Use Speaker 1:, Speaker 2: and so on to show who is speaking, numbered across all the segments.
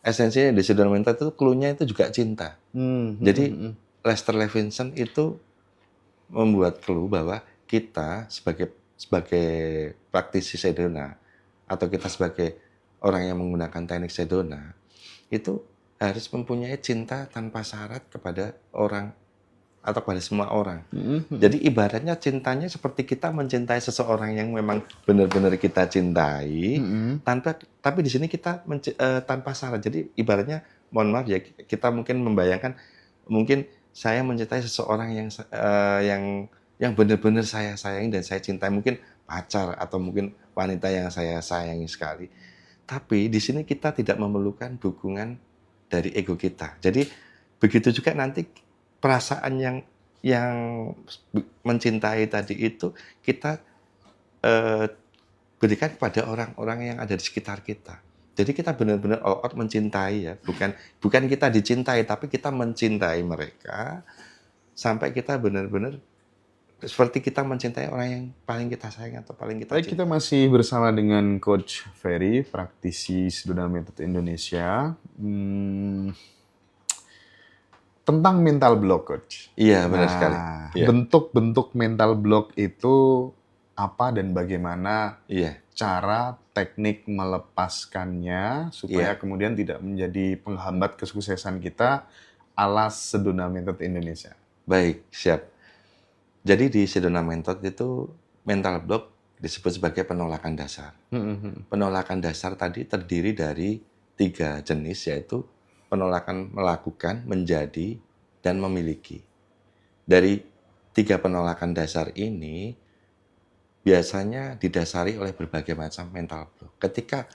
Speaker 1: esensinya di Sedona Mental itu clue-nya itu juga cinta. Jadi Lester Levinson itu membuat clue bahwa kita sebagai praktisi Sedona atau kita sebagai orang yang menggunakan teknik Sedona itu harus mempunyai cinta tanpa syarat kepada orang atau pada semua orang. Jadi ibaratnya cintanya seperti kita mencintai seseorang yang memang benar-benar kita cintai, tapi di sini kita tanpa syarat. Jadi ibaratnya, mohon maaf ya, kita mungkin membayangkan, mungkin saya mencintai seseorang yang benar-benar saya sayangi dan saya cintai, mungkin pacar atau mungkin wanita yang saya sayangi sekali. Tapi di sini kita tidak memerlukan dukungan dari ego kita. Jadi begitu juga nanti perasaan yang mencintai tadi itu kita berikan kepada orang-orang yang ada di sekitar kita. Jadi kita benar-benar all out mencintai ya, bukan kita dicintai, tapi kita mencintai mereka sampai kita benar-benar seperti kita mencintai orang yang paling kita sayang atau paling kita
Speaker 2: cintai. Baik, kita masih bersama dengan Coach Ferry, praktisi Sedona Method Indonesia. Tentang mental block, Coach.
Speaker 1: Iya, benar sekali.
Speaker 2: Ya. Bentuk-bentuk mental block itu apa dan bagaimana cara teknik melepaskannya supaya kemudian tidak menjadi penghambat kesuksesan kita ala Sedona Method Indonesia.
Speaker 1: Baik, siap. Jadi di Sedona Method itu mental block disebut sebagai penolakan dasar. Penolakan dasar tadi terdiri dari 3 jenis, yaitu penolakan melakukan, menjadi, dan memiliki. Dari 3 penolakan dasar ini biasanya didasari oleh berbagai macam mental block. Ketika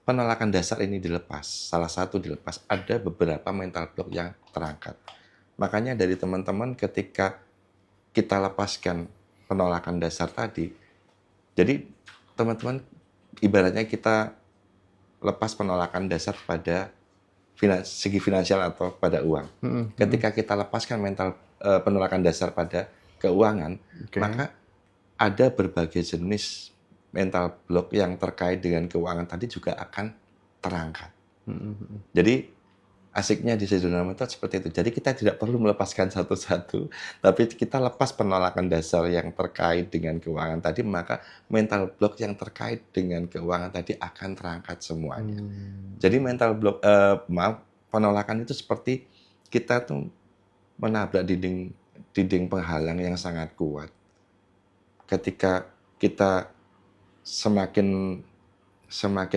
Speaker 1: penolakan dasar ini dilepas, salah satu dilepas, ada beberapa mental block yang terangkat. Makanya dari teman-teman ketika kita lepaskan penolakan dasar tadi, jadi teman-teman ibaratnya kita lepas penolakan dasar pada segi finansial atau pada uang. Ketika kita lepaskan penolakan dasar pada keuangan, maka ada berbagai jenis mental block yang terkait dengan keuangan tadi juga akan terangkat. Jadi asiknya di Sedona Method seperti itu. Jadi kita tidak perlu melepaskan satu-satu, tapi kita lepas penolakan dasar yang terkait dengan keuangan tadi, maka mental block yang terkait dengan keuangan tadi akan terangkat semuanya. Jadi mental block, penolakan itu seperti kita tuh menabrak dinding penghalang yang sangat kuat. Ketika kita semakin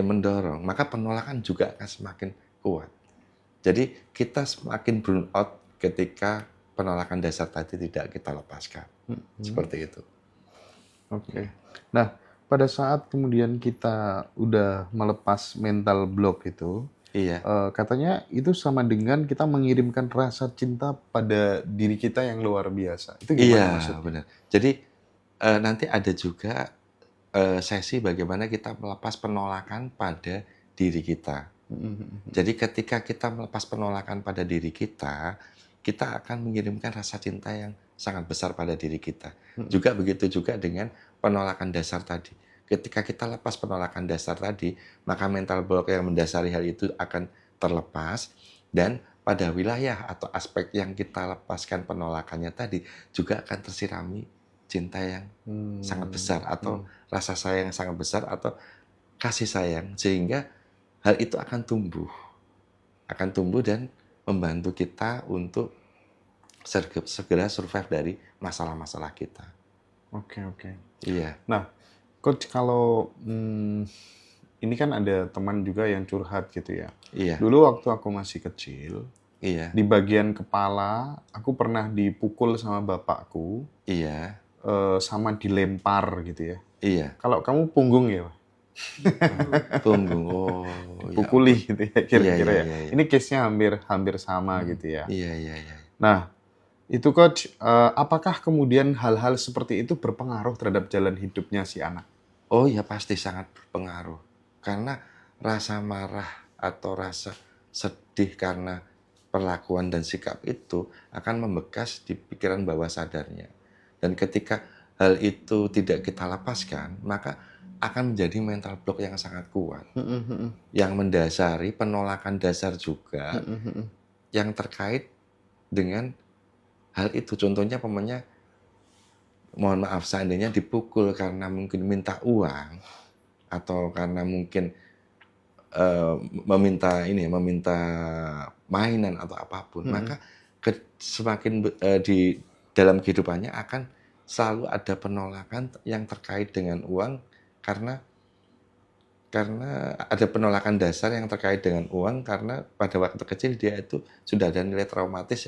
Speaker 1: mendorong, maka penolakan juga akan semakin kuat. Jadi kita semakin burn out ketika penolakan dasar tadi tidak kita lepaskan. Seperti itu.
Speaker 2: Oke. Nah, pada saat kemudian kita udah melepas mental block itu, katanya itu sama dengan kita mengirimkan rasa cinta pada diri kita yang luar biasa. Itu gimana maksudnya?
Speaker 1: Benar. Jadi nanti ada juga sesi bagaimana kita melepas penolakan pada diri kita. Jadi ketika kita melepas penolakan pada diri kita akan mengirimkan rasa cinta yang sangat besar pada diri kita. Juga begitu juga dengan penolakan dasar tadi. Ketika kita lepas penolakan dasar tadi, maka mental block yang mendasari hal itu akan terlepas, dan pada wilayah atau aspek yang kita lepaskan penolakannya tadi juga akan tersirami cinta yang sangat besar atau rasa sayang yang sangat besar atau kasih sayang, sehingga hal itu akan tumbuh dan membantu kita untuk segera survive dari masalah-masalah kita.
Speaker 2: Oke.
Speaker 1: Iya.
Speaker 2: Nah, Coach, kalau ini kan ada teman juga yang curhat gitu ya.
Speaker 1: Iya.
Speaker 2: Dulu waktu aku masih kecil,
Speaker 1: di
Speaker 2: bagian kepala aku pernah dipukul sama bapakku.
Speaker 1: Iya.
Speaker 2: Sama dilempar gitu ya.
Speaker 1: Iya.
Speaker 2: Kalau kamu punggung ya,
Speaker 1: punggung.
Speaker 2: Dipukuli gitu ya kira-kira ya.
Speaker 1: Iya.
Speaker 2: Ini case-nya hampir sama gitu ya.
Speaker 1: Iya.
Speaker 2: Nah, itu Coach, apakah kemudian hal-hal seperti itu berpengaruh terhadap jalan hidupnya si anak?
Speaker 1: Oh ya, pasti sangat berpengaruh. Karena rasa marah atau rasa sedih karena perlakuan dan sikap itu akan membekas di pikiran bawah sadarnya. Dan ketika hal itu tidak kita lepaskan, maka akan menjadi mental block yang sangat kuat. Yang mendasari penolakan dasar juga yang terkait dengan hal itu. Contohnya mohon maaf seandainya dipukul karena mungkin minta uang atau karena mungkin meminta mainan atau apapun, maka semakin di dalam kehidupannya akan selalu ada penolakan yang terkait dengan uang karena ada penolakan dasar yang terkait dengan uang karena pada waktu kecil dia itu sudah ada nilai traumatis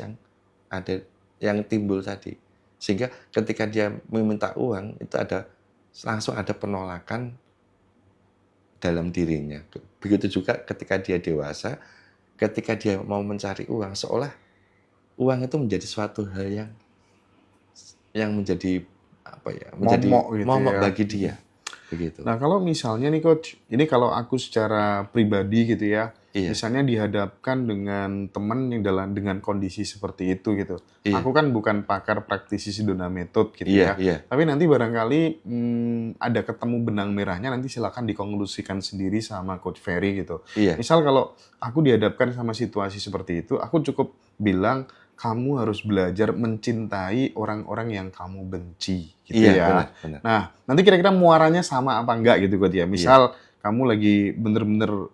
Speaker 1: yang timbul tadi, sehingga ketika dia meminta uang itu langsung ada penolakan dalam dirinya. Begitu juga ketika dia dewasa, ketika dia mau mencari uang, seolah uang itu menjadi suatu hal yang menjadi momok
Speaker 2: ya,
Speaker 1: bagi dia. Begitu.
Speaker 2: Nah, kalau misalnya nih Coach, ini kalau aku secara pribadi gitu ya, misalnya dihadapkan dengan teman yang dengan kondisi seperti itu gitu. Aku kan bukan pakar praktisi Sedona Method gitu ya. Tapi nanti barangkali ada ketemu benang merahnya, nanti silakan dikonklusikan sendiri sama Coach Ferry gitu. Misal kalau aku dihadapkan sama situasi seperti itu, aku cukup bilang, kamu harus belajar mencintai orang-orang yang kamu benci, gitu ya.
Speaker 1: Benar.
Speaker 2: Nah, nanti kira-kira muaranya sama apa enggak gitu, Coach ya. Misal kamu lagi bener-bener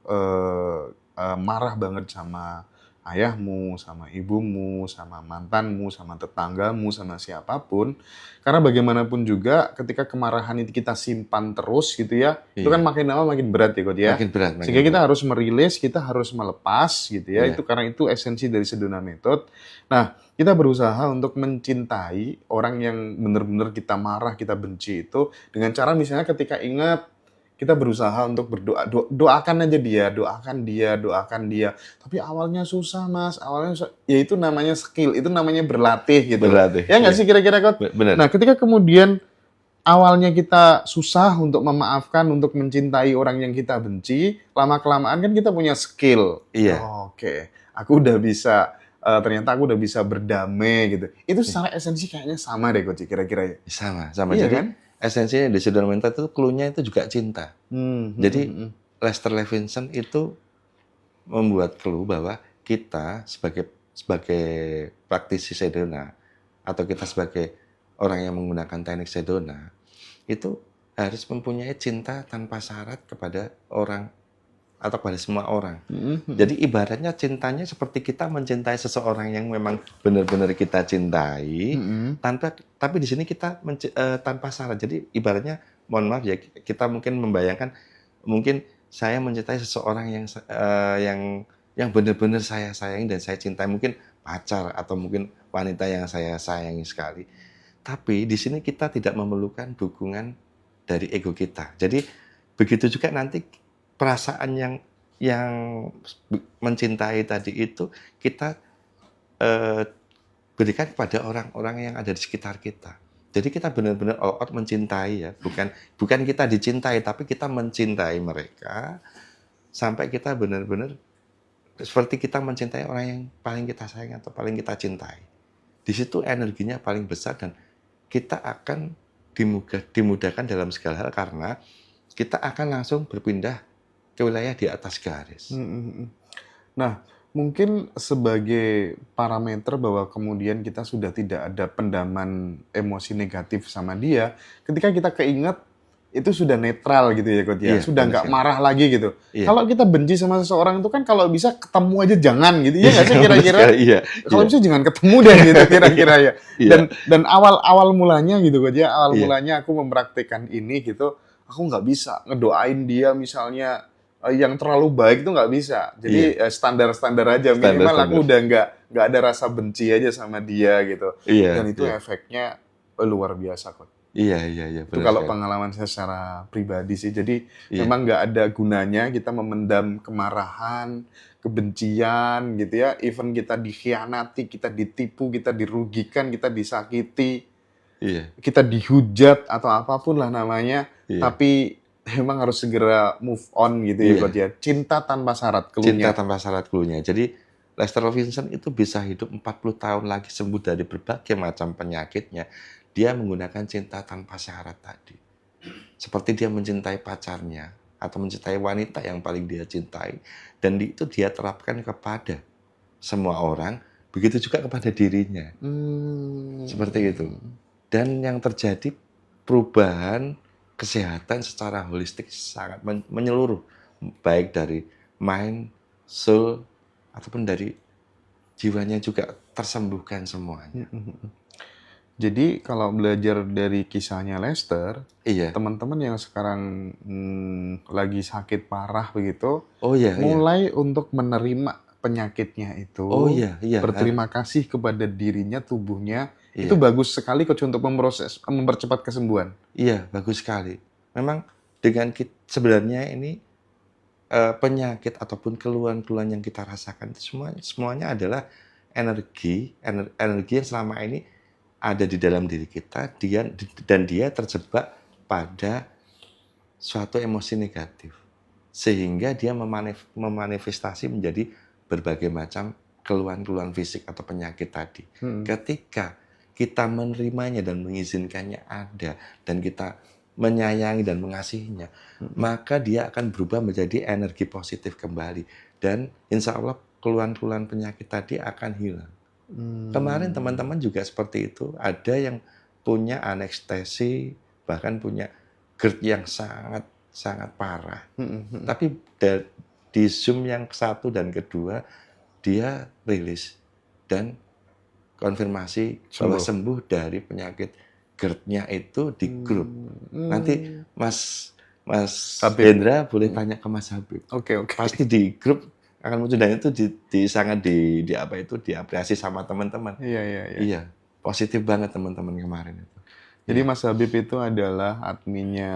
Speaker 2: marah banget sama ayahmu, sama ibumu, sama mantanmu, sama tetanggamu, sama siapapun. Karena bagaimanapun juga ketika kemarahan itu kita simpan terus gitu ya, itu kan makin lama makin berat ya Coach ya.
Speaker 1: Makin berat.
Speaker 2: Sehingga kita harus merilis, kita harus melepas gitu ya. Itu karena itu esensi dari Sedona Method. Nah, kita berusaha untuk mencintai orang yang benar-benar kita marah, kita benci itu dengan cara misalnya ketika ingat kita berusaha untuk berdoa, doakan aja dia, doakan dia. Tapi awalnya susah Mas, ya itu namanya skill, itu namanya berlatih gitu. Ya nggak sih kira-kira Coach?
Speaker 1: Benar.
Speaker 2: Nah ketika kemudian awalnya kita susah untuk memaafkan, untuk mencintai orang yang kita benci, lama-kelamaan kan kita punya skill. Oke, aku udah bisa, ternyata aku udah bisa berdamai gitu. Itu secara esensi kayaknya sama deh Coach, kira-kira ya?
Speaker 1: Sama.
Speaker 2: Iya,
Speaker 1: Jadi,
Speaker 2: kan?
Speaker 1: esensinya di Sedona Method itu clue-nya itu juga cinta. Jadi Lester Levinson itu membuat clue bahwa kita sebagai praktisi Sedona atau kita sebagai orang yang menggunakan teknik Sedona itu harus mempunyai cinta tanpa syarat kepada orang atau pada semua orang. Jadi ibaratnya cintanya seperti kita mencintai seseorang yang memang benar-benar kita cintai, tapi di sini kita tanpa syarat. Jadi ibaratnya, mohon maaf ya, kita mungkin membayangkan, mungkin saya mencintai seseorang yang benar-benar saya sayangi dan saya cintai, mungkin pacar atau mungkin wanita yang saya sayangi sekali. Tapi di sini kita tidak memerlukan dukungan dari ego kita. Jadi begitu juga nanti perasaan yang mencintai tadi itu kita berikan kepada orang-orang yang ada di sekitar kita. Jadi kita benar-benar all out mencintai ya, bukan kita dicintai, tapi kita mencintai mereka sampai kita benar-benar seperti kita mencintai orang yang paling kita sayang atau paling kita cintai. Di situ energinya paling besar dan kita akan dimudahkan dalam segala hal karena kita akan langsung berpindah ke wilayah di atas garis.
Speaker 2: Nah, mungkin sebagai parameter bahwa kemudian kita sudah tidak ada pendaman emosi negatif sama dia, ketika kita keinget itu sudah netral gitu ya Coach ya, sudah nggak marah lagi gitu. Kalau kita benci sama seseorang itu kan kalau bisa ketemu aja jangan gitu, ya nggak sih kira-kira? Kalau bisa jangan ketemu deh gitu kira-kira ya. Dan awal mulanya gitu Coach ya, mulanya aku mempraktikkan ini gitu, aku nggak bisa ngedoain dia misalnya yang terlalu baik itu nggak bisa. Jadi standar-standar aja. Minimal aku udah nggak ada rasa benci aja sama dia gitu. Dan itu efeknya luar biasa kok.
Speaker 1: Iya.
Speaker 2: Itu kalau pengalaman saya secara pribadi sih. Jadi memang nggak ada gunanya kita memendam kemarahan, kebencian gitu ya. Even kita dikhianati, kita ditipu, kita dirugikan, kita disakiti, kita dihujat atau apapun lah namanya. Tapi memang harus segera move on gitu ya Coach ya. Cinta tanpa syarat cluenya.
Speaker 1: Cinta tanpa syarat cluenya. Jadi Lester Levinson itu bisa hidup 40 tahun lagi sembuh dari berbagai macam penyakitnya. Dia menggunakan cinta tanpa syarat tadi. seperti dia mencintai pacarnya atau mencintai wanita yang paling dia cintai, dan itu dia terapkan kepada semua orang, begitu juga kepada dirinya. Seperti itu. Dan yang terjadi perubahan kesehatan secara holistik sangat menyeluruh, baik dari mind, soul, ataupun dari jiwanya juga tersembuhkan semuanya.
Speaker 2: Jadi kalau belajar dari kisahnya Lester,
Speaker 1: Iya.
Speaker 2: teman-teman yang sekarang lagi sakit parah begitu,
Speaker 1: Iya.
Speaker 2: mulai untuk menerima penyakitnya itu,
Speaker 1: Iya.
Speaker 2: berterima kasih kepada dirinya, tubuhnya, itu
Speaker 1: Iya.
Speaker 2: bagus sekali Coach untuk mempercepat kesembuhan.
Speaker 1: Iya, bagus sekali. Memang dengan sebenarnya ini penyakit ataupun keluhan-keluhan yang kita rasakan itu semuanya adalah energi yang selama ini ada di dalam diri kita, dan dia terjebak pada suatu emosi negatif, sehingga dia memanifestasi menjadi berbagai macam keluhan-keluhan fisik atau penyakit tadi. Ketika kita menerimanya dan mengizinkannya ada, dan kita menyayangi dan mengasihinya, maka dia akan berubah menjadi energi positif kembali, dan insya Allah keluhan-keluhan penyakit tadi akan hilang. Kemarin teman-teman juga seperti itu, ada yang punya anestesi, bahkan punya GERD yang sangat parah. Tapi di Zoom yang satu dan kedua, dia rilis dan konfirmasi bahwa sembuh dari penyakit GERD-nya itu di grup. Nanti Mas Hendra boleh tanya ke Mas Habib.
Speaker 2: Oke.
Speaker 1: Pasti di grup akan muncul, dan itu sangat diapresiasi sama teman-teman. Iya, positif banget teman-teman kemarin itu.
Speaker 2: Jadi Mas Habib itu adalah adminnya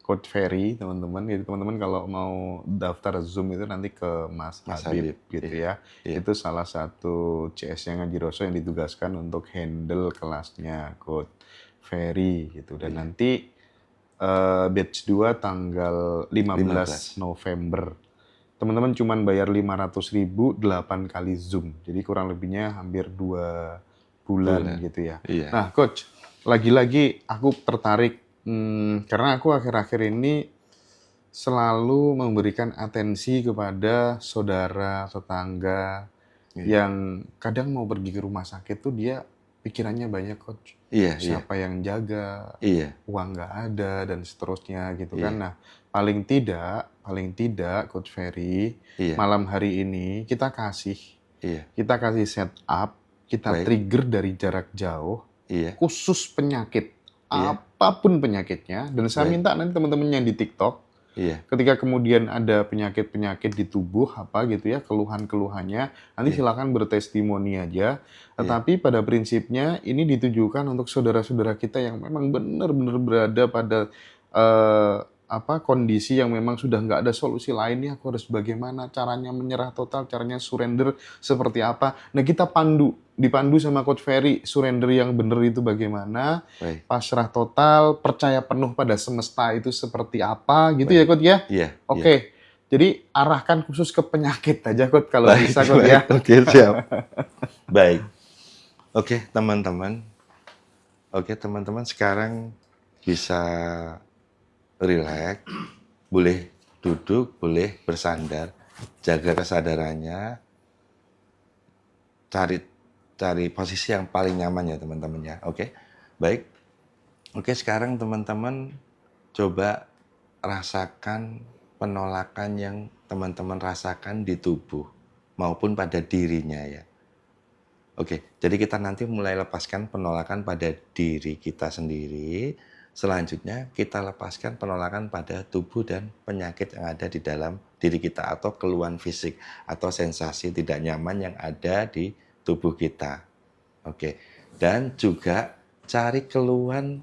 Speaker 2: Coach Ferry, teman-teman. Jadi teman-teman kalau mau daftar Zoom itu nanti ke Mas Habib gitu ya. Itu salah satu CS yang Ngaji Rosso yang ditugaskan untuk handle kelasnya Coach Ferry gitu. Dan nanti batch 2 tanggal 15 November. Teman-teman cuma bayar 500.000 8 kali Zoom. Jadi kurang lebihnya hampir 2 bulan gitu ya. Nah, Coach, lagi-lagi aku tertarik karena aku akhir-akhir ini selalu memberikan atensi kepada saudara, tetangga yang kadang mau pergi ke rumah sakit tuh dia pikirannya banyak, Coach. Siapa yang jaga, uang nggak ada, dan seterusnya gitu kan. Nah, paling tidak Coach Ferry, malam hari ini kita kasih setup, kita trigger dari jarak jauh, khusus penyakit, apapun penyakitnya, dan saya minta nanti teman-teman yang di TikTok, ketika kemudian ada penyakit-penyakit di tubuh apa gitu ya, keluhan-keluhannya, nanti silakan bertestimoni aja. Tetapi pada prinsipnya ini ditujukan untuk saudara-saudara kita yang memang benar-benar berada pada kondisi yang memang sudah nggak ada solusi lainnya. Aku harus bagaimana caranya menyerah total, caranya surrender seperti apa. Nah, kita dipandu sama Coach Ferry, surrender yang benar itu bagaimana, pasrah total, percaya penuh pada semesta itu seperti apa, gitu ya Coach ya? Oke. Jadi arahkan khusus ke penyakit aja Coach kalau bisa Coach ya.
Speaker 1: Oke, siap. Baik. Oke, teman-teman. Sekarang bisa relax, boleh duduk, boleh bersandar, jaga kesadarannya, cari posisi yang paling nyaman ya teman-teman ya. Oke, baik. Oke, sekarang teman-teman coba rasakan penolakan yang teman-teman rasakan di tubuh maupun pada dirinya ya. Oke, jadi kita nanti mulai lepaskan penolakan pada diri kita sendiri. Selanjutnya kita lepaskan penolakan pada tubuh dan penyakit yang ada di dalam diri kita, atau keluhan fisik atau sensasi tidak nyaman yang ada di tubuh kita. Oke. Dan juga cari keluhan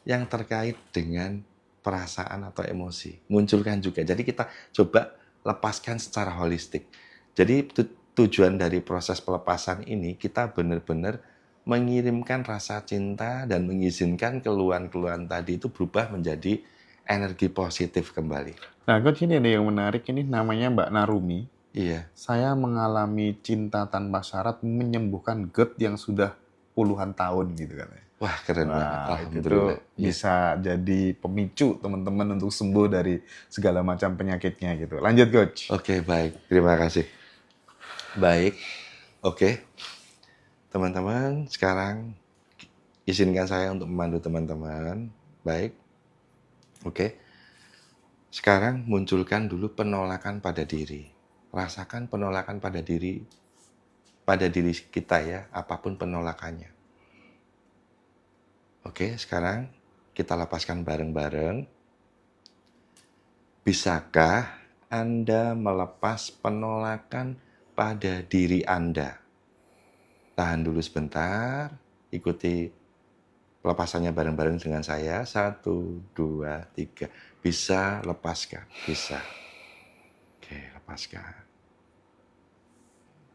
Speaker 1: yang terkait dengan perasaan atau emosi. Munculkan juga. Jadi kita coba lepaskan secara holistik. Jadi tujuan dari proses pelepasan ini, kita benar-benar mengirimkan rasa cinta dan mengizinkan keluhan-keluhan tadi itu berubah menjadi energi positif kembali.
Speaker 2: Nah, Coach, ini ada yang menarik, ini namanya Mbak Narumi.
Speaker 1: Iya.
Speaker 2: Saya mengalami cinta tanpa syarat menyembuhkan GERD yang sudah puluhan tahun gitu katanya.
Speaker 1: Wah, keren banget.
Speaker 2: Nah, itu tuh
Speaker 1: Alhamdulillah. Iya.
Speaker 2: bisa jadi pemicu teman-teman untuk sembuh dari segala macam penyakitnya gitu. Lanjut, Coach.
Speaker 1: Oke, baik. Terima kasih. Baik. Oke. Teman-teman, sekarang izinkan saya untuk memandu teman-teman. Baik. Oke. Sekarang munculkan dulu penolakan pada diri. Rasakan penolakan pada diri kita ya, apapun penolakannya. Oke, sekarang kita lepaskan bareng-bareng. Bisakah Anda melepas penolakan pada diri Anda? Tahan dulu sebentar, ikuti pelepasannya bareng-bareng dengan saya. 1, 2, 3. Bisa, lepaskan. Bisa. Oke, lepaskan.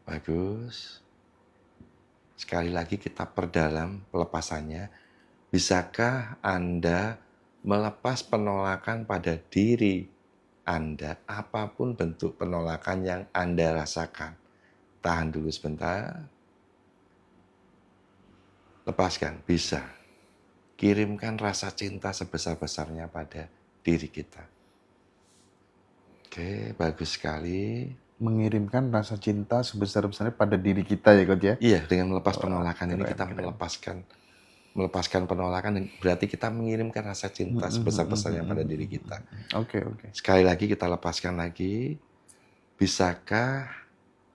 Speaker 1: Bagus. Sekali lagi kita perdalam pelepasannya. Bisakah Anda melepas penolakan pada diri Anda, apapun bentuk penolakan yang Anda rasakan? Tahan dulu sebentar. Lepaskan, bisa. Kirimkan rasa cinta sebesar-besarnya pada diri kita. Oke, bagus sekali.
Speaker 2: Mengirimkan rasa cinta sebesar-besarnya pada diri kita ya, Coach ya?
Speaker 1: Iya, dengan melepas penolakan ini kita
Speaker 2: keren.
Speaker 1: melepaskan penolakan, dan berarti kita mengirimkan rasa cinta sebesar-besarnya pada diri kita.
Speaker 2: Oke.
Speaker 1: Sekali lagi kita lepaskan lagi. Bisakah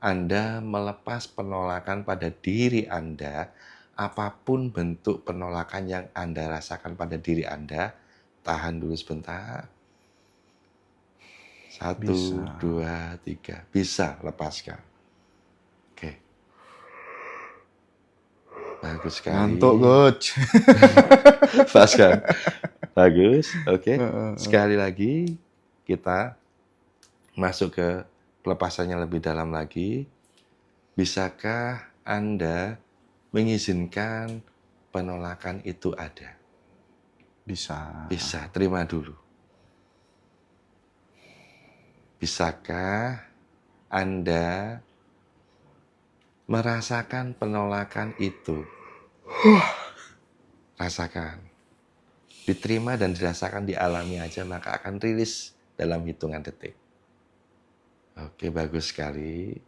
Speaker 1: Anda melepas penolakan pada diri Anda, apapun bentuk penolakan yang Anda rasakan pada diri Anda? Tahan dulu sebentar. 1, 2, 3. Bisa, lepaskan. Oke. Bagus sekali.
Speaker 2: Ngantuk, Coach.
Speaker 1: Lepaskan. Bagus. Oke. Sekali lagi kita masuk ke pelepasannya lebih dalam lagi. Bisakah Anda mengizinkan penolakan itu ada?
Speaker 2: Bisa.
Speaker 1: Bisa, terima dulu. Bisakah Anda merasakan penolakan itu? Rasakan. Diterima dan dirasakan, dialami aja, maka akan rilis dalam hitungan detik. Oke, bagus sekali.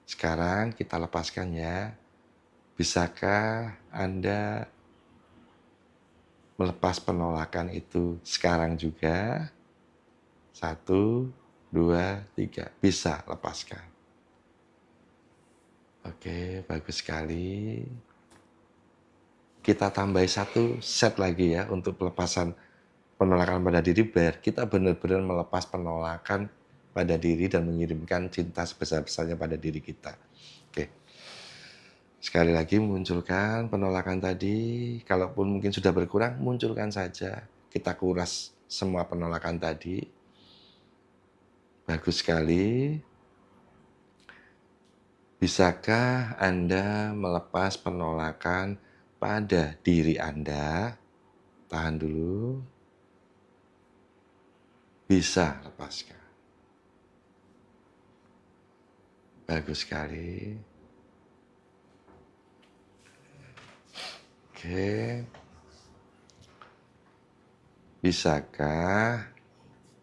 Speaker 1: Sekarang kita lepaskan ya. Bisakah Anda melepas penolakan itu sekarang juga? 1, 2, 3. Bisa, lepaskan. Oke, bagus sekali. Kita tambah 1 set lagi ya untuk pelepasan penolakan pada diri, biar kita benar-benar melepas penolakan pada diri dan mengirimkan cinta sebesar-besarnya pada diri kita. Oke. Sekali lagi munculkan penolakan tadi. Kalaupun mungkin sudah berkurang, munculkan saja. Kita kuras semua penolakan tadi. Bagus sekali. Bisakah Anda melepas penolakan pada diri Anda? Tahan dulu. Bisa, lepaskan. Bagus sekali. Oke. Bisakah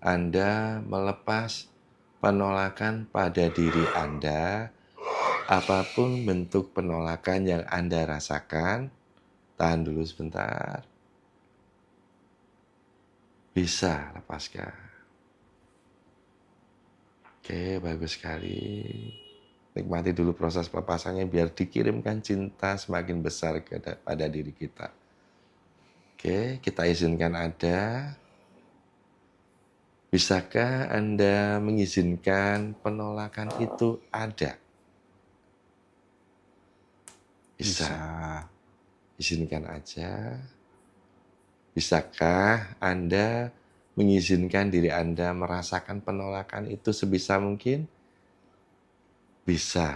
Speaker 1: Anda melepas penolakan pada diri Anda, apapun bentuk penolakan yang Anda rasakan? Tahan dulu sebentar. Bisa, lepaskan. Oke, bagus sekali. Nikmati dulu proses pelepasannya biar dikirimkan cinta semakin besar pada diri kita. Oke, kita izinkan ada. Bisakah Anda mengizinkan penolakan itu ada? Bisa. Izinkan aja. Bisakah Anda mengizinkan diri Anda merasakan penolakan itu sebisa mungkin? Bisa.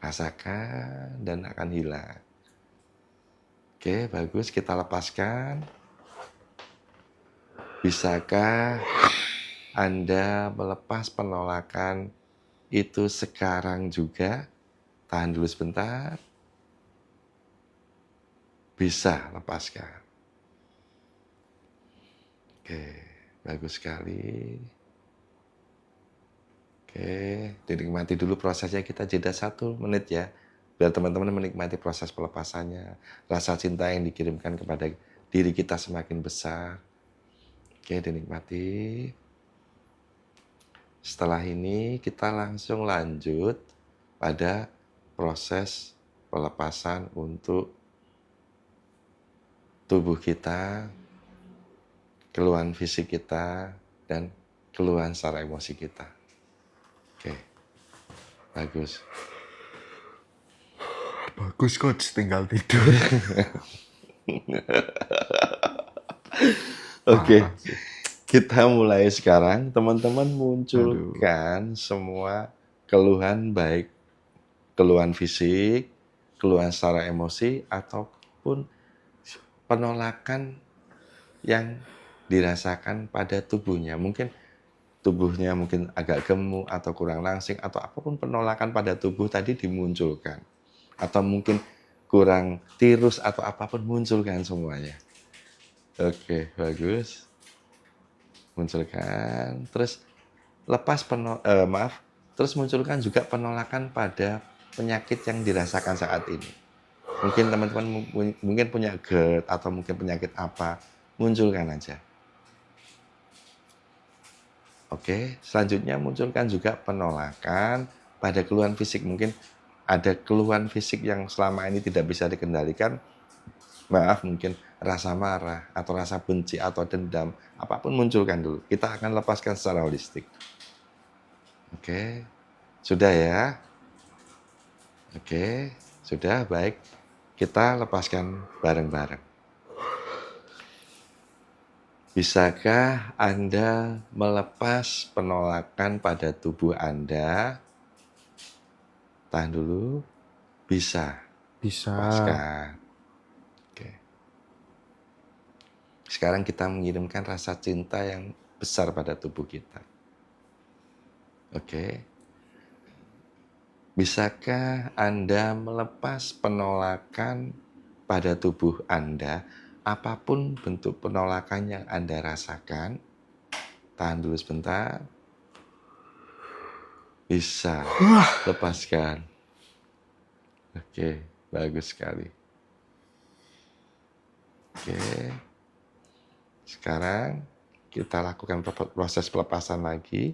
Speaker 1: Rasakan dan akan hilang. Oke, bagus. Kita lepaskan. Bisakah Anda melepas penolakan itu sekarang juga? Tahan dulu sebentar. Bisa lepaskan. Oke, bagus sekali. Oke, dinikmati dulu prosesnya, kita jeda 1 menit ya. Biar teman-teman menikmati proses pelepasannya. Rasa cinta yang dikirimkan kepada diri kita semakin besar. Oke, dinikmati. Setelah ini kita langsung lanjut pada proses pelepasan untuk tubuh kita, keluhan fisik kita, dan keluhan secara emosi kita. Oke, bagus.
Speaker 2: Bagus coach, tinggal tidur.
Speaker 1: Oke, kita mulai sekarang. Teman-teman munculkan semua keluhan, baik keluhan fisik, keluhan secara emosi, ataupun penolakan yang dirasakan pada tubuhnya. Mungkin tubuhnya mungkin agak gemuk atau kurang langsing, atau apapun penolakan pada tubuh tadi dimunculkan. Atau mungkin kurang tirus atau apapun, munculkan semuanya. Oke, bagus. Munculkan. Terus lepas terus munculkan juga penolakan pada penyakit yang dirasakan saat ini. Mungkin teman-teman mungkin punya GERD atau mungkin penyakit apa, munculkan aja. Oke, selanjutnya munculkan juga penolakan pada keluhan fisik. Mungkin ada keluhan fisik yang selama ini tidak bisa dikendalikan. Mungkin rasa marah atau rasa benci atau dendam, apapun munculkan dulu. Kita akan lepaskan secara holistik. Oke, sudah ya? Oke, sudah, baik. Kita lepaskan bareng-bareng. Bisakah Anda melepas penolakan pada tubuh Anda? Tahan dulu. Bisa.
Speaker 2: Bisa.
Speaker 1: Lepaskan. Oke. Sekarang kita mengirimkan rasa cinta yang besar pada tubuh kita. Oke. Bisakah Anda melepas penolakan pada tubuh Anda, apapun bentuk penolakan yang Anda rasakan? Tahan dulu sebentar. Bisa. Lepaskan. Oke, bagus sekali. Oke. Sekarang kita lakukan proses pelepasan lagi.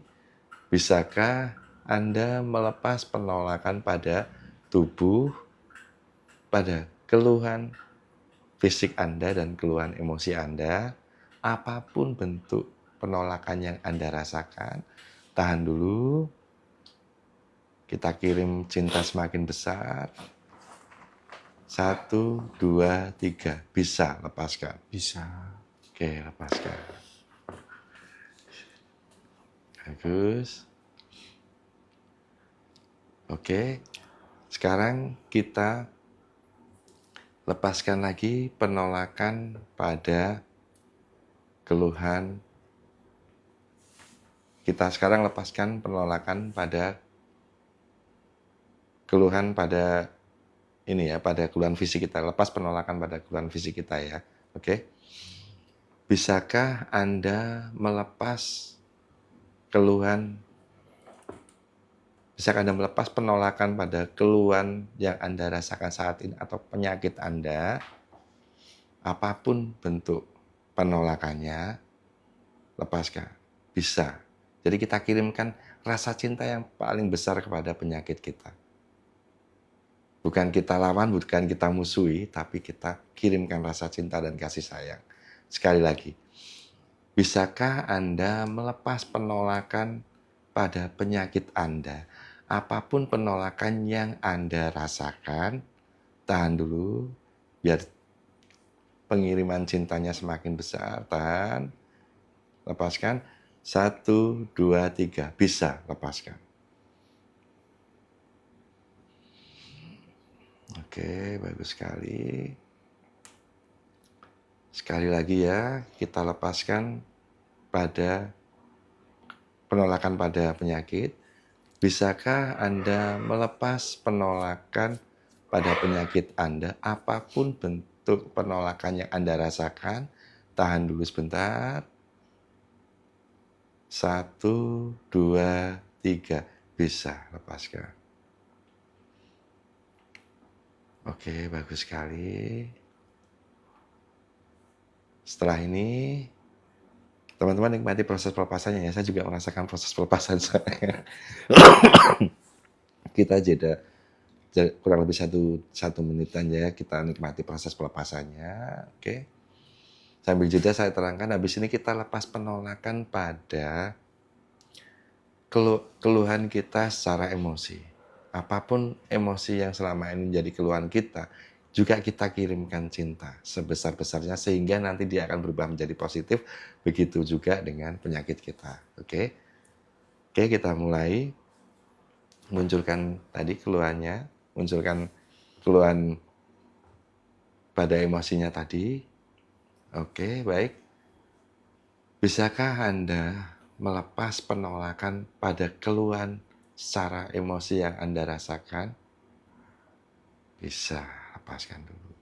Speaker 1: Bisakah Anda melepas penolakan pada tubuh, pada keluhan fisik Anda dan keluhan emosi Anda, apapun bentuk penolakan yang Anda rasakan? Tahan dulu. Kita kirim cinta semakin besar. 1, 2, 3. Bisa lepaskan?
Speaker 2: Bisa.
Speaker 1: Oke, lepaskan. Bagus. Oke, sekarang kita lepaskan lagi penolakan pada keluhan. Kita sekarang lepaskan penolakan pada keluhan pada ini ya, pada keluhan fisik kita. Lepas penolakan pada keluhan fisik kita ya. Oke. Bisakah Anda melepas keluhan? Bisakah Anda melepas penolakan pada keluhan yang Anda rasakan saat ini atau penyakit Anda? Apapun bentuk penolakannya, lepaskan. Bisa. Jadi kita kirimkan rasa cinta yang paling besar kepada penyakit kita. Bukan kita lawan, bukan kita musuhi, tapi kita kirimkan rasa cinta dan kasih sayang. Sekali lagi, bisakah Anda melepas penolakan pada penyakit Anda? Apapun penolakan yang Anda rasakan, tahan dulu, biar pengiriman cintanya semakin besar. Tahan, lepaskan. 1, 2, 3. Bisa, lepaskan. Oke, bagus sekali. Sekali lagi ya, kita lepaskan pada penolakan pada penyakit. Bisakah Anda melepas penolakan pada penyakit Anda, apapun bentuk penolakan yang Anda rasakan, tahan dulu sebentar. 1, 2, 3. Bisa, lepaskan. Oke, bagus sekali. Setelah ini, teman-teman nikmati proses pelepasannya ya. Saya juga merasakan proses pelepasan saya. Kita jeda kurang lebih satu menitan ya, kita nikmati proses pelepasannya. Oke. Sambil jeda saya terangkan, habis ini kita lepas penolakan pada keluhan kita secara emosi. Apapun emosi yang selama ini menjadi keluhan kita, juga kita kirimkan cinta sebesar-besarnya sehingga nanti dia akan berubah menjadi positif. Begitu juga dengan penyakit kita. Oke. Oke, kita mulai. Munculkan tadi keluhannya, munculkan keluhan pada emosinya tadi. Oke, baik. Bisakah Anda melepas penolakan pada keluhan secara emosi yang Anda rasakan? Bisa, lepaskan dulu.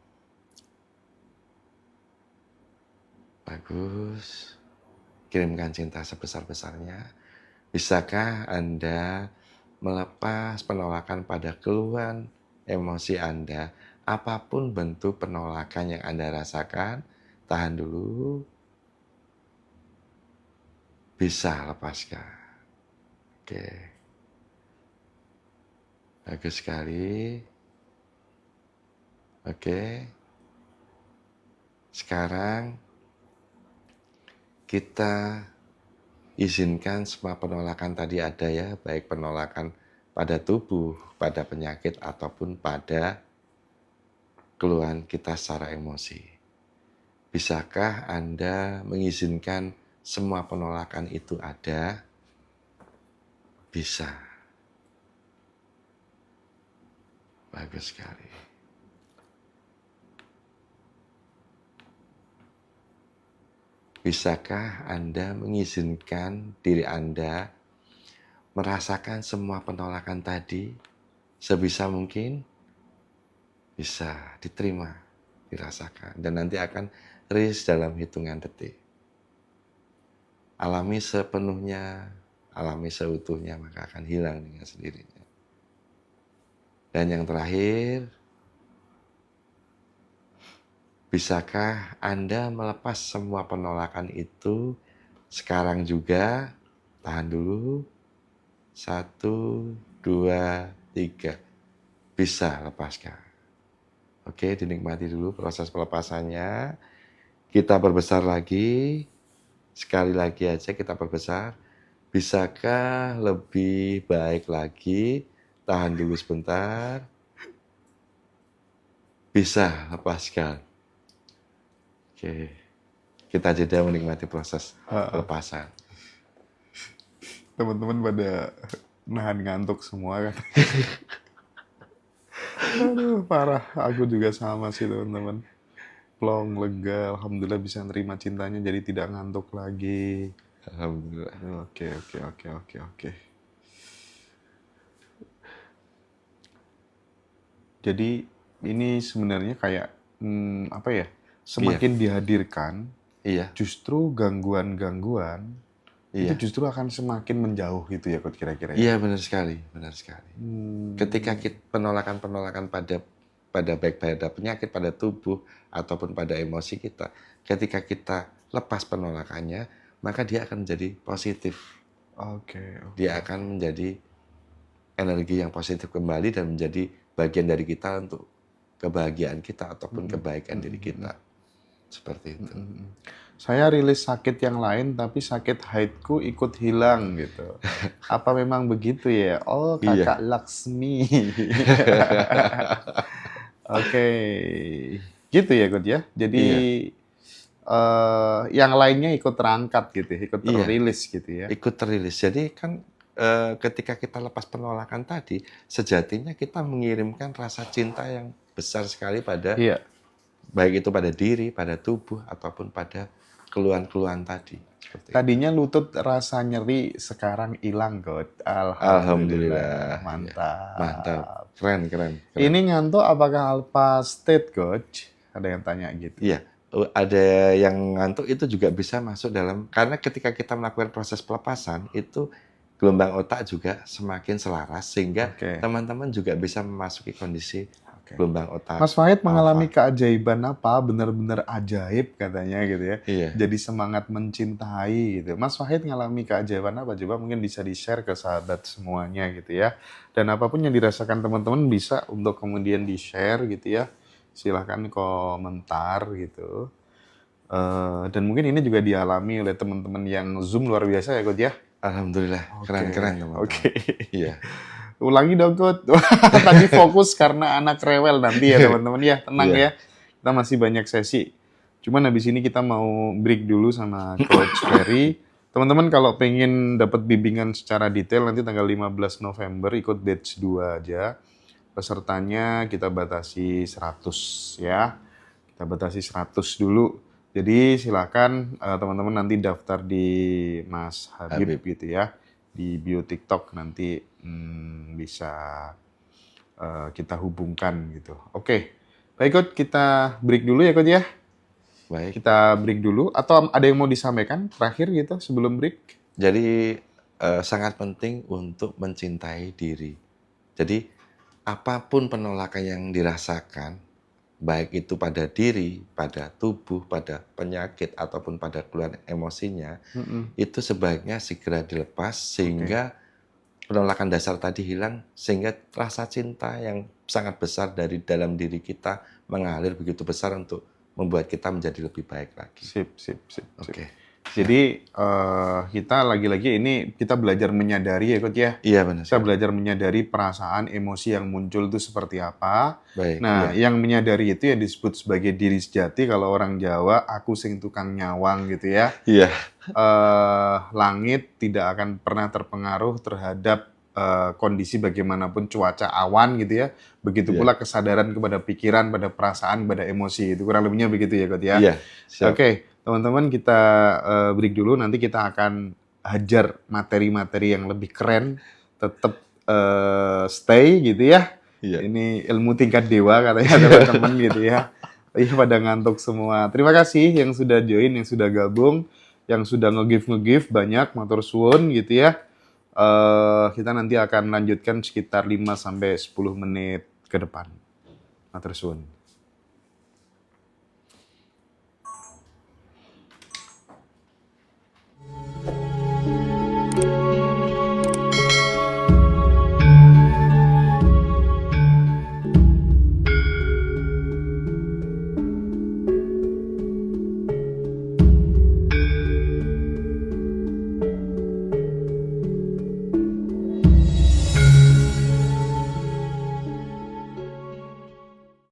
Speaker 1: Bagus. Kirimkan cinta sebesar-besarnya. Bisakah Anda melepas penolakan pada keluhan emosi Anda, apapun bentuk penolakan yang Anda rasakan, tahan dulu. Bisa, lepaskan. Oke. Bagus sekali. Oke. Sekarang kita izinkan semua penolakan tadi ada ya, baik penolakan pada tubuh, pada penyakit, ataupun pada keluhan kita secara emosi. Bisakah Anda mengizinkan semua penolakan itu ada? Bisa. Bagus sekali. Bisakah Anda mengizinkan diri Anda merasakan semua penolakan tadi sebisa mungkin? Bisa diterima, dirasakan, dan nanti akan rilis dalam hitungan detik. Alami sepenuhnya, alami seutuhnya, maka akan hilang dengan sendirinya. Dan yang terakhir, bisakah Anda melepas semua penolakan itu sekarang juga? Tahan dulu. 1, 2, 3. Bisa, lepaskan. Oke, dinikmati dulu proses pelepasannya. Kita perbesar lagi. Sekali lagi aja kita perbesar. Bisakah lebih baik lagi? Tahan dulu sebentar. Bisa, lepaskan. Oke, kita jeda menikmati proses pelepasan.
Speaker 2: Teman-teman pada nahan ngantuk semua kan. Aduh, parah. Aku juga sama sih teman-teman. Plong, lega, alhamdulillah bisa nerima cintanya jadi tidak ngantuk lagi.
Speaker 1: Alhamdulillah.
Speaker 2: Oke. Jadi ini sebenarnya kayak apa ya? Semakin dihadirkan, justru gangguan-gangguan itu justru akan semakin menjauh gitu ya, Coach, kira-kira.
Speaker 1: Iya, benar sekali. Ketika penolakan pada baik pada penyakit, pada tubuh, ataupun pada emosi kita, ketika kita lepas penolakannya, maka dia akan menjadi positif. Dia akan menjadi energi yang positif kembali dan menjadi bagian dari kita untuk kebahagiaan kita ataupun kebaikan diri kita. Seperti itu.
Speaker 2: Saya rilis sakit yang lain, tapi sakit haidku ikut hilang gitu. Apa memang begitu ya? Oh, Kakak Laksmi. Oke. Gitu ya, Coach ya? Jadi yang lainnya ikut terangkat gitu, ikut terilis gitu ya?
Speaker 1: Ikut terilis. Jadi kan ketika kita lepas penolakan tadi, sejatinya kita mengirimkan rasa cinta yang besar sekali pada baik itu pada diri, pada tubuh, ataupun pada keluhan-keluhan tadi.
Speaker 2: Tadinya lutut rasa nyeri, sekarang hilang, Coach. Alhamdulillah. Mantap.
Speaker 1: Mantap. Keren.
Speaker 2: Ini ngantuk apakah alpha state, Coach? Ada yang tanya gitu.
Speaker 1: Iya, ada yang ngantuk itu juga bisa masuk dalam, karena ketika kita melakukan proses pelepasan itu gelombang otak juga semakin selaras sehingga teman-teman juga bisa memasuki kondisi gelombang otak.
Speaker 2: Mas Wahid mengalami keajaiban apa? Benar-benar ajaib katanya gitu ya.
Speaker 1: Iya.
Speaker 2: Jadi semangat mencintai gitu. Mas Wahid mengalami keajaiban apa? Coba mungkin bisa di-share ke sahabat semuanya gitu ya. Dan apapun yang dirasakan teman-teman bisa untuk kemudian di-share gitu ya. Silahkan komentar gitu. Dan mungkin ini juga dialami oleh teman-teman yang Zoom luar biasa ya Coach ya.
Speaker 1: Alhamdulillah, keren-keren teman-teman. Iya.
Speaker 2: Ulangi dong Coach. Tadi fokus karena anak rewel nanti ya teman-teman ya. Tenang ya. Kita masih banyak sesi. Cuman habis ini kita mau break dulu sama Coach Ferry. Teman-teman kalau pengen dapat bimbingan secara detail nanti tanggal 15 November ikut batch 2 aja. Pesertanya kita batasi 100 ya. Kita batasi 100 dulu. Jadi silakan teman-teman nanti daftar di Mas Habib gitu ya. Di bio TikTok nanti bisa kita hubungkan gitu. Oke. Baik Coach, kita break dulu ya Coach ya.
Speaker 1: Baik.
Speaker 2: Kita break dulu atau ada yang mau disampaikan terakhir gitu sebelum break?
Speaker 1: Jadi sangat penting untuk mencintai diri. Jadi apapun penolakan yang dirasakan, baik itu pada diri, pada tubuh, pada penyakit, ataupun pada keluar emosinya, itu sebaiknya segera dilepas sehingga penolakan dasar tadi hilang, sehingga rasa cinta yang sangat besar dari dalam diri kita mengalir begitu besar untuk membuat kita menjadi lebih baik lagi.
Speaker 2: Sip. Jadi kita lagi-lagi ini kita belajar menyadari ya Coach ya.
Speaker 1: Iya benar.
Speaker 2: Kita belajar menyadari perasaan, emosi yang muncul itu seperti apa.
Speaker 1: Baik,
Speaker 2: nah, yang menyadari itu yang disebut sebagai diri sejati kalau orang Jawa, aku sing tukang nyawang gitu ya.
Speaker 1: Iya.
Speaker 2: Langit tidak akan pernah terpengaruh terhadap kondisi bagaimanapun cuaca awan gitu ya. Begitu pula kesadaran kepada pikiran, pada perasaan, pada emosi. Itu kurang lebihnya begitu ya Coach ya.
Speaker 1: Iya.
Speaker 2: Oke. Teman-teman kita break dulu, nanti kita akan hajar materi-materi yang lebih keren, tetap stay gitu ya. Iya. Ini ilmu tingkat dewa katanya teman-teman gitu ya. Iya pada ngantuk semua. Terima kasih yang sudah join, yang sudah gabung, yang sudah nge-give banyak, matur suwun gitu ya. Kita nanti akan lanjutkan sekitar 5-10 menit ke depan. Matur suwun.